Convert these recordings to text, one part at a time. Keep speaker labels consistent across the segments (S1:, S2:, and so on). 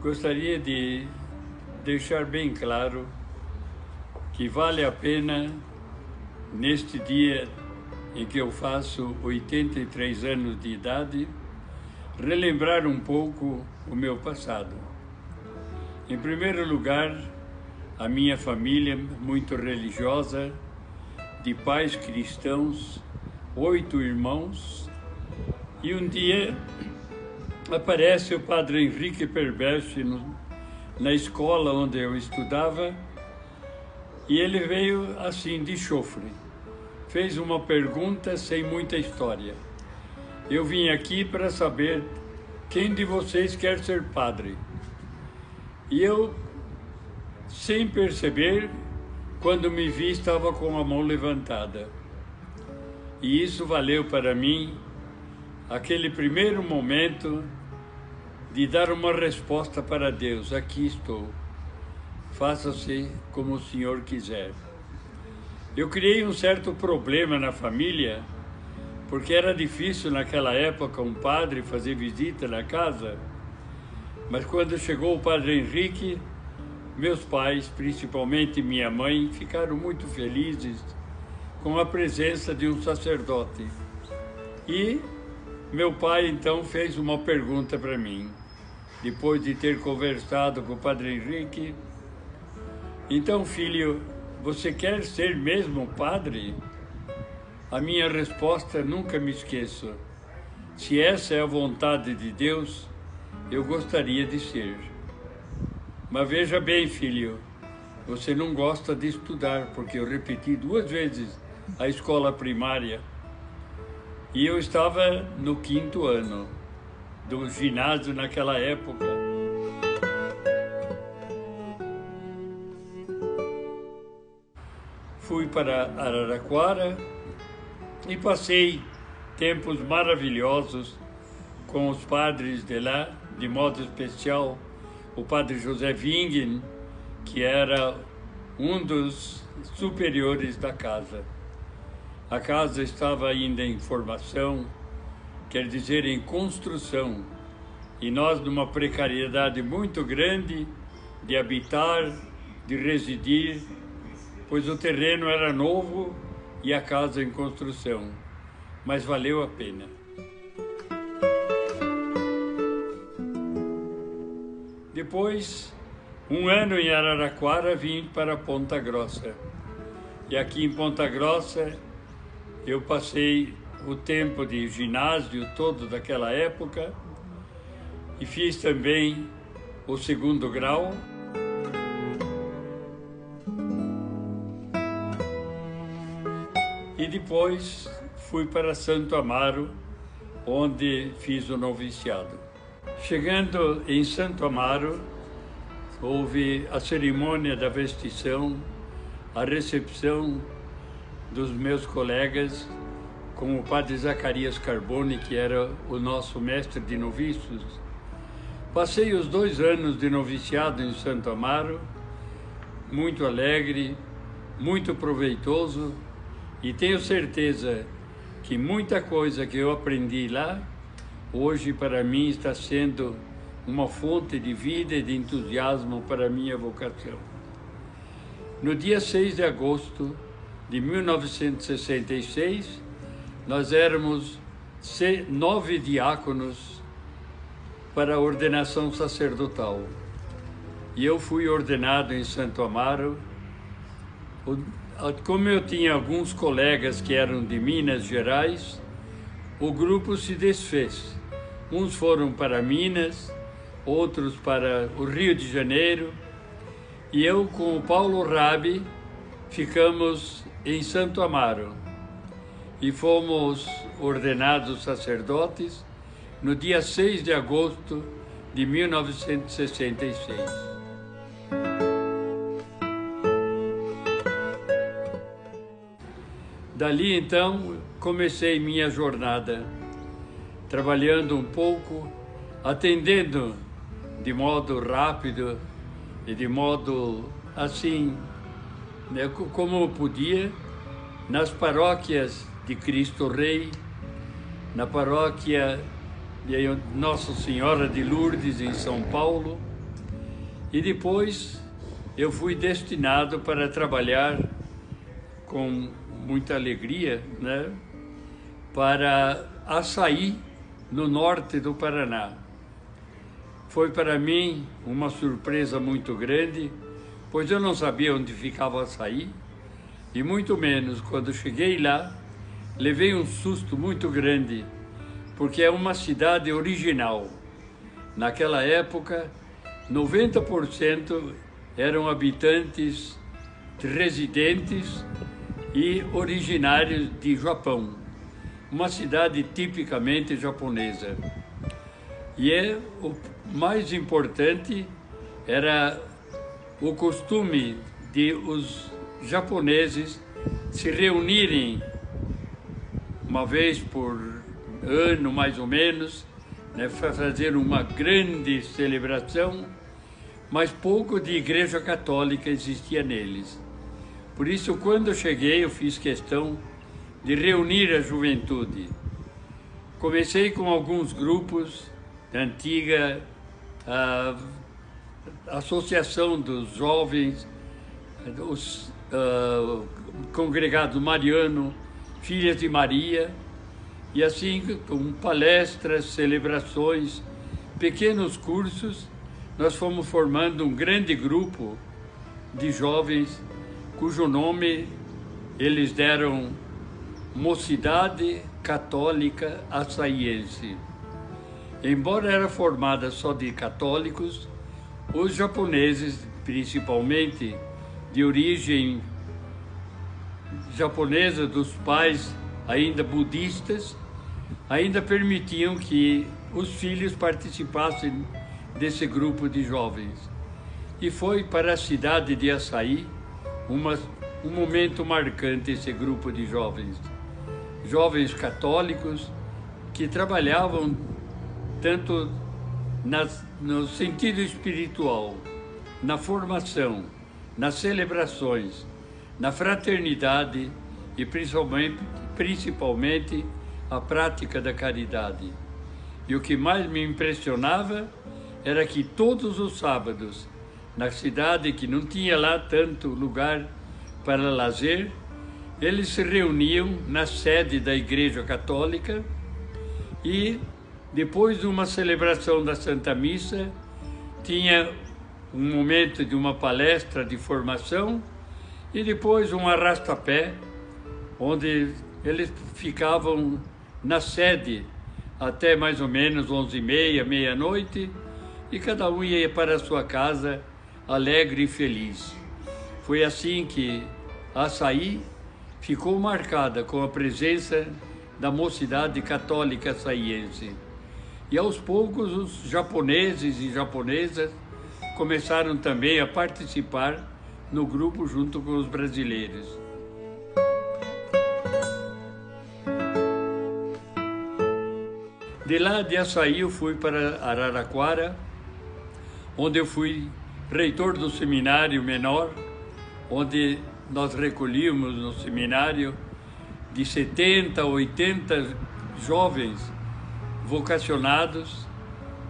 S1: Gostaria de deixar bem claro que vale a pena, neste dia em que eu faço 83 anos de idade, relembrar um pouco o meu passado. Em primeiro lugar, a minha família, muito religiosa, de pais cristãos, 8 irmãos, e um dia aparece o padre Henrique Perberche na escola onde eu estudava, e ele veio assim de chofre. Fez uma pergunta sem muita história. Eu vim aqui para saber quem de vocês quer ser padre. E eu, sem perceber, quando me vi, estava com a mão levantada. E isso valeu para mim aquele primeiro momento de dar uma resposta para Deus. Aqui estou. Faça-se como o Senhor quiser. Eu criei um certo problema na família, porque era difícil naquela época um padre fazer visita na casa. Mas quando chegou o padre Henrique, meus pais, principalmente minha mãe, ficaram muito felizes com a presença de um sacerdote. E meu pai então fez uma pergunta para mim, depois de ter conversado com o padre Henrique. Então, filho, você quer ser mesmo padre? A minha resposta nunca me esqueço. Se essa é a vontade de Deus, eu gostaria de ser. Mas veja bem, filho, você não gosta de estudar, porque eu repeti 2 vezes a escola primária. E eu estava no 5º ano do ginásio naquela época. Fui para Araraquara e passei tempos maravilhosos com os padres de lá, de modo especial o padre José Wingen, que era um dos superiores da casa. A casa estava ainda em formação, quer dizer, em construção, e nós numa precariedade muito grande de habitar, de residir, pois o terreno era novo e a casa em construção, mas valeu a pena. Depois, 1 ano em Araraquara, vim para Ponta Grossa. E aqui em Ponta Grossa, eu passei o tempo de ginásio todo daquela época e fiz também o 2º grau. E depois fui para Santo Amaro, onde fiz o noviciado. Chegando em Santo Amaro, houve a cerimônia da vestição, a recepção dos meus colegas, com o padre Zacarias Carbone, que era o nosso mestre de noviços. Passei os 2 anos de noviciado em Santo Amaro, muito alegre, muito proveitoso, e tenho certeza que muita coisa que eu aprendi lá, hoje para mim está sendo uma fonte de vida e de entusiasmo para a minha vocação. No dia 6 de agosto de 1966, nós éramos 9 diáconos para a ordenação sacerdotal. E eu fui ordenado em Santo Amaro. Como eu tinha alguns colegas que eram de Minas Gerais, o grupo se desfez. Uns foram para Minas, outros para o Rio de Janeiro, e eu com o Paulo Rabi ficamos em Santo Amaro e fomos ordenados sacerdotes no dia 6 de agosto de 1966. Dali, então, comecei minha jornada, trabalhando um pouco, atendendo de modo rápido e de modo assim, né, como eu podia, nas paróquias de Cristo Rei, na paróquia de Nossa Senhora de Lourdes, em São Paulo, E depois eu fui destinado para trabalhar com muita alegria, né, para Açaí, no norte do Paraná. Foi para mim uma surpresa muito grande, pois eu não sabia onde ficava Açaí, e muito menos quando cheguei lá, levei um susto muito grande, porque é uma cidade original. Naquela época, 90% eram habitantes residentes e originários de Japão, uma cidade tipicamente japonesa. E o mais importante era o costume de os japoneses se reunirem uma vez por ano, mais ou menos, né, fazer uma grande celebração, mas pouco de igreja católica existia neles. Por isso, quando eu cheguei, eu fiz questão de reunir a juventude. Comecei com alguns grupos da antiga Associação dos Jovens, os Congregados Mariano, Filhas de Maria, e assim, com palestras, celebrações, pequenos cursos, nós fomos formando um grande grupo de jovens, cujo nome eles deram Mocidade Católica Açaiense. Embora era formada só de católicos, os japoneses, principalmente de origem japonesa, dos pais ainda budistas, ainda permitiam que os filhos participassem desse grupo de jovens. E foi para a cidade de Açaí um momento marcante esse grupo de jovens. Jovens católicos que trabalhavam tanto no sentido espiritual, na formação, nas celebrações, na fraternidade e principalmente a prática da caridade. E o que mais me impressionava era que todos os sábados, na cidade que não tinha lá tanto lugar para lazer, eles se reuniam na sede da Igreja Católica e, depois de uma celebração da Santa Missa, tinha um momento de uma palestra de formação e depois um arrasta-pé, onde eles ficavam na sede até mais ou menos 11h30, meia-noite, e cada um ia para a sua casa alegre e feliz. Foi assim que Açaí ficou marcada com a presença da Mocidade Católica Açaiense. E aos poucos os japoneses e japonesas começaram também a participar no grupo junto com os brasileiros. De lá de Açaí eu fui para Araraquara, onde eu fui reitor do seminário menor, onde nós recolhíamos no seminário de 70 a 80 jovens vocacionados,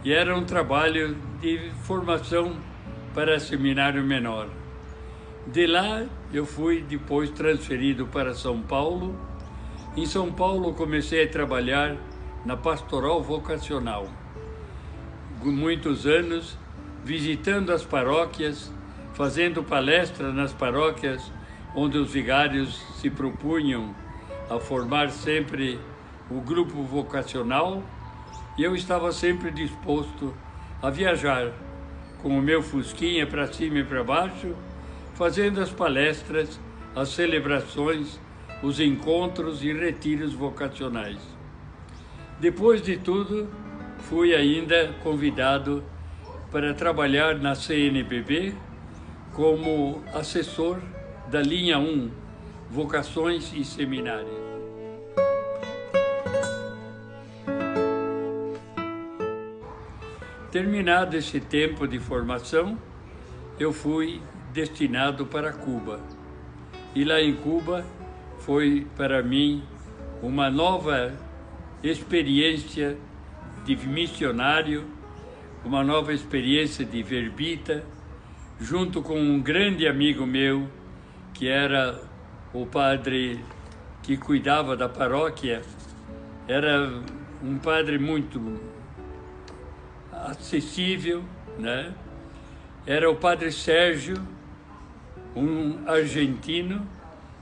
S1: e era um trabalho de formação para seminário menor. De lá eu fui depois transferido para São Paulo. Em São Paulo comecei a trabalhar na pastoral vocacional. Muitos anos visitando as paróquias, fazendo palestras nas paróquias onde os vigários se propunham a formar sempre o grupo vocacional, e eu estava sempre disposto a viajar com o meu fusquinha para cima e para baixo, fazendo as palestras, as celebrações, os encontros e retiros vocacionais. Depois de tudo, fui ainda convidado para trabalhar na CNBB como assessor da linha 1, Vocações e Seminários. Terminado esse tempo de formação, eu fui destinado para Cuba. E lá em Cuba foi para mim uma nova experiência de missionário, uma nova experiência de verbita, junto com um grande amigo meu, que era o padre que cuidava da paróquia. Era um padre muito acessível, né? Era o padre Sérgio, um argentino,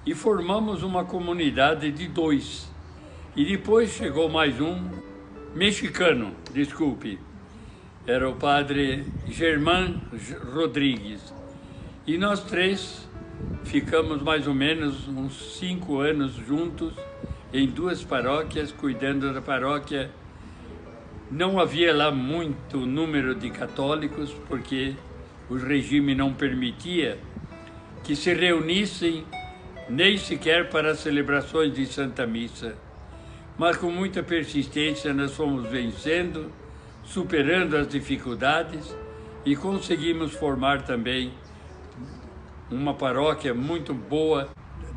S1: e formamos uma comunidade de 2. E depois chegou mais um mexicano, desculpe. Era o padre Germán Rodrigues. E nós 3 ficamos mais ou menos uns 5 anos juntos em 2 paróquias, cuidando da paróquia. Não havia lá muito número de católicos, porque o regime não permitia que se reunissem nem sequer para as celebrações de Santa Missa. Mas com muita persistência nós fomos vencendo, superando as dificuldades e conseguimos formar também uma paróquia muito boa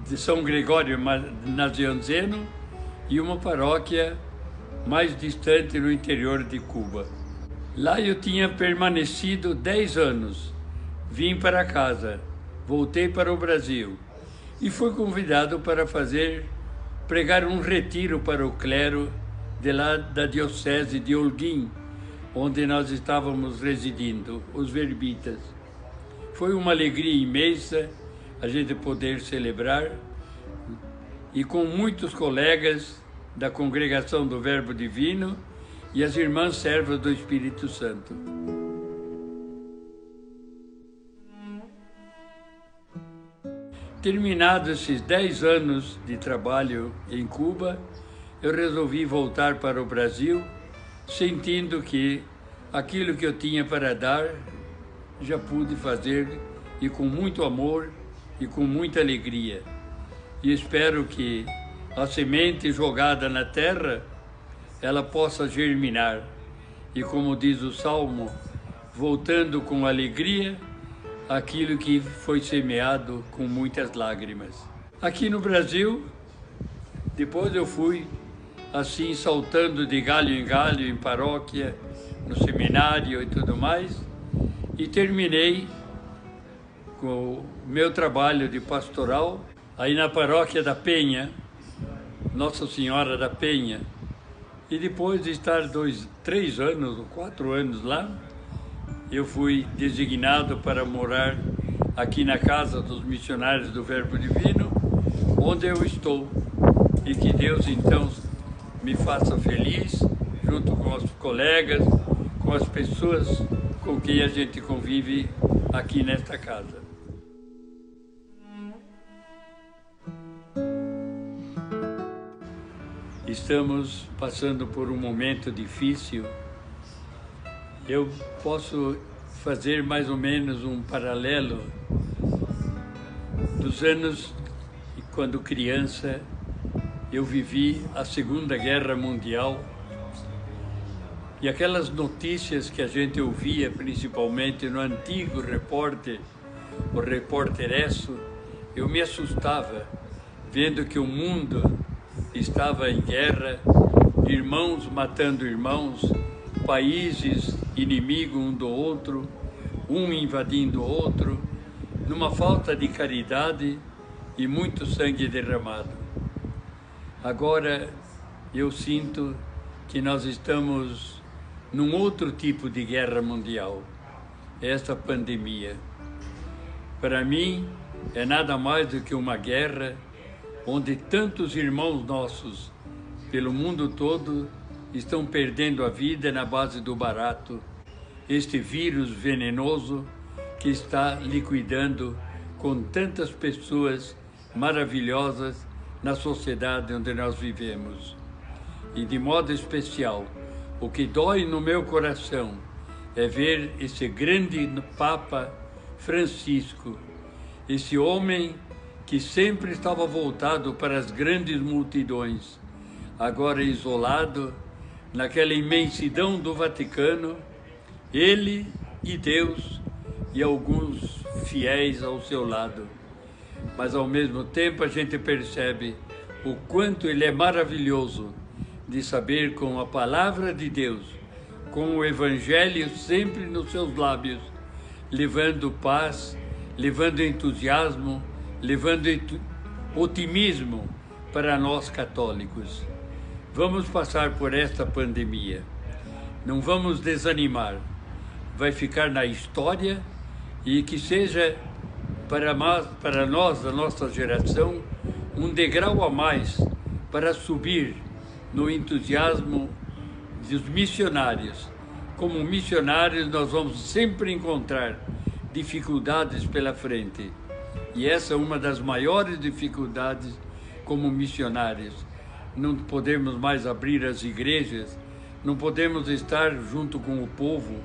S1: de São Gregório Nazianzeno e uma paróquia mais distante no interior de Cuba. Lá eu tinha permanecido 10 anos, vim para casa, voltei para o Brasil e fui convidado para pregar um retiro para o clero de lá da diocese de Holguín, onde nós estávamos residindo, os verbitas. Foi uma alegria imensa a gente poder celebrar, e com muitos colegas da Congregação do Verbo Divino e as irmãs servas do Espírito Santo. Terminados esses 10 anos de trabalho em Cuba, eu resolvi voltar para o Brasil, sentindo que aquilo que eu tinha para dar, já pude fazer, e com muito amor e com muita alegria. E espero que a semente jogada na terra, ela possa germinar. E como diz o Salmo, voltando com alegria, aquilo que foi semeado com muitas lágrimas. Aqui no Brasil, depois eu fui assim saltando de galho em galho, em paróquia, no seminário e tudo mais, e terminei com o meu trabalho de pastoral aí na paróquia da Penha, Nossa Senhora da Penha. E depois de estar 3 anos ou 4 anos lá, eu fui designado para morar aqui na Casa dos Missionários do Verbo Divino, onde eu estou. E que Deus, então, me faça feliz, junto com os colegas, com as pessoas com quem a gente convive aqui nesta casa. Estamos passando por um momento difícil. Eu posso fazer mais ou menos um paralelo dos anos quando criança eu vivi a Segunda Guerra Mundial, e aquelas notícias que a gente ouvia, principalmente no antigo repórter, o Repórteresso, eu me assustava, vendo que o mundo estava em guerra, irmãos matando irmãos, países inimigos um do outro, um invadindo o outro, numa falta de caridade e muito sangue derramado. Agora eu sinto que nós estamos num outro tipo de guerra mundial, esta pandemia. Para mim, é nada mais do que uma guerra onde tantos irmãos nossos pelo mundo todo estão perdendo a vida na base do barato, este vírus venenoso que está liquidando com tantas pessoas maravilhosas na sociedade onde nós vivemos. E de modo especial, o que dói no meu coração é ver esse grande Papa Francisco, esse homem que sempre estava voltado para as grandes multidões, agora isolado naquela imensidão do Vaticano, ele e Deus e alguns fiéis ao seu lado. Mas ao mesmo tempo a gente percebe o quanto ele é maravilhoso de saber, com a palavra de Deus, com o Evangelho sempre nos seus lábios, levando paz, levando entusiasmo, levando otimismo para nós católicos. Vamos passar por esta pandemia. Não vamos desanimar. Vai ficar na história e que seja para nós, da nossa geração, um degrau a mais para subir no entusiasmo dos missionários. Como missionários, nós vamos sempre encontrar dificuldades pela frente. E essa é uma das maiores dificuldades como missionários. Não podemos mais abrir as igrejas, não podemos estar junto com o povo,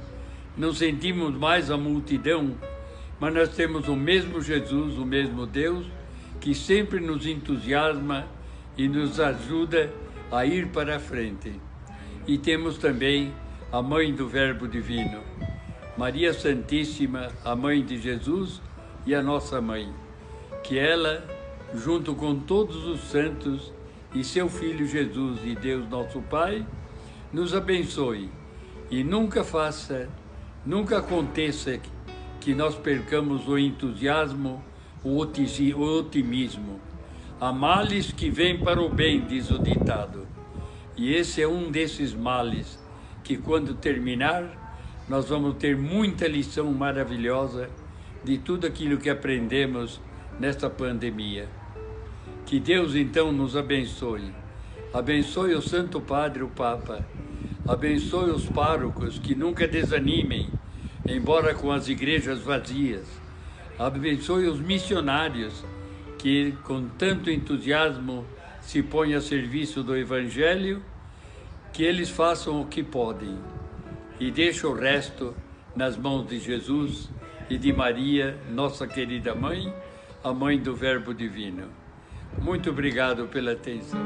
S1: não sentimos mais a multidão, mas nós temos o mesmo Jesus, o mesmo Deus, que sempre nos entusiasma e nos ajuda a ir para a frente. E temos também a Mãe do Verbo Divino, Maria Santíssima, a Mãe de Jesus e a nossa Mãe, que ela, junto com todos os santos e seu Filho Jesus e Deus nosso Pai, nos abençoe e nunca aconteça que nós percamos o entusiasmo, o otimismo. Há males que vêm para o bem, diz o ditado. E esse é um desses males que, quando terminar, nós vamos ter muita lição maravilhosa de tudo aquilo que aprendemos nesta pandemia. Que Deus, então, nos abençoe. Abençoe o Santo Padre, o Papa. Abençoe os párocos, que nunca desanimem, embora com as igrejas vazias. Abençoe os missionários, que com tanto entusiasmo se põem a serviço do Evangelho, que eles façam o que podem. E deixe o resto nas mãos de Jesus e de Maria, nossa querida Mãe, a Mãe do Verbo Divino. Muito obrigado pela atenção.